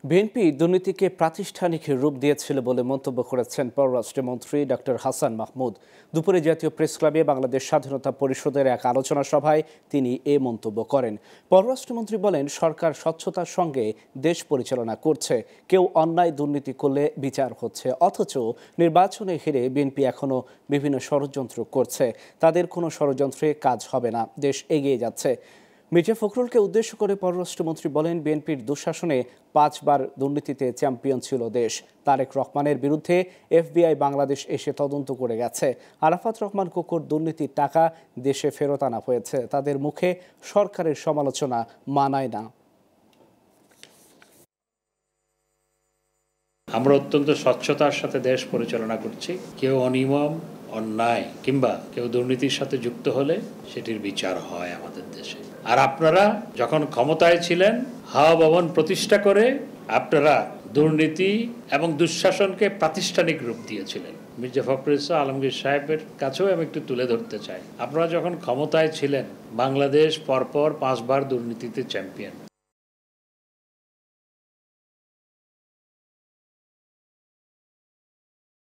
BNP দুর্নীতিকে প্রাতিষ্ঠানিক রূপ দিয়েছিল বলে মন্তব্য করেছেন পররাষ্ট্রমন্ত্রী ডক্টর হাসান মাহমুদ। দুপুরে জাতীয় প্রেসক্লাবে বাংলাদেশ স্বাধীনতা পরিষদের এক আলোচনা সভায় তিনি এ মন্তব্য করেন। পররাষ্ট্রমন্ত্রী বলেন, সরকার স্বচ্ছতার সঙ্গে দেশ পরিচালনা করছে, কেউ অন্যায় দুর্নীতি করলে বিচার হচ্ছে, অথচ নির্বাচনে ঘিরে বিএনপি এখনও বিভিন্ন ষড়যন্ত্র করছে। তাদের কোনো ষড়যন্ত্রে কাজ হবে না, দেশ এগিয়ে যাচ্ছে। মির্জা ফখরুলকে উদ্দেশ্য করে পররাষ্ট্রমন্ত্রী বলেন, বিএনপির দুঃশাসনে 5 বার দুর্নীতিতে চ্যাম্পিয়ন ছিল দেশ। তারেক রহমানের বিরুদ্ধে এফবিআই বাংলাদেশ এসে তদন্ত করে গেছে। আরাফাত রহমান কোকোর দুর্নীতির টাকা দেশে ফেরত আনা হয়েছে। তাদের মুখে সরকারের সমালোচনা মানায় না। আমরা অত্যন্ত স্বচ্ছতার সাথে দেশ পরিচালনা করছি। কেউ অনিয়ম, অন্যায় কিংবা কেউ দুর্নীতির সাথে যুক্ত হলে সেটির বিচার হয় আমাদের দেশে। আর আপনারা যখন ক্ষমতায় ছিলেন, হাওয়া ভবন প্রতিষ্ঠা করে আপনারা দুর্নীতি এবং দুঃশাসনকে প্রাতিষ্ঠানিক রূপ দিয়েছিলেন। মির্জা ফখরুল ইসলাম আলমগীর সাহেবের কাছেও আমি একটু তুলে ধরতে চাই, আপনারা যখন ক্ষমতায় ছিলেন, বাংলাদেশ পরপর 5 বার দুর্নীতিতে চ্যাম্পিয়ন।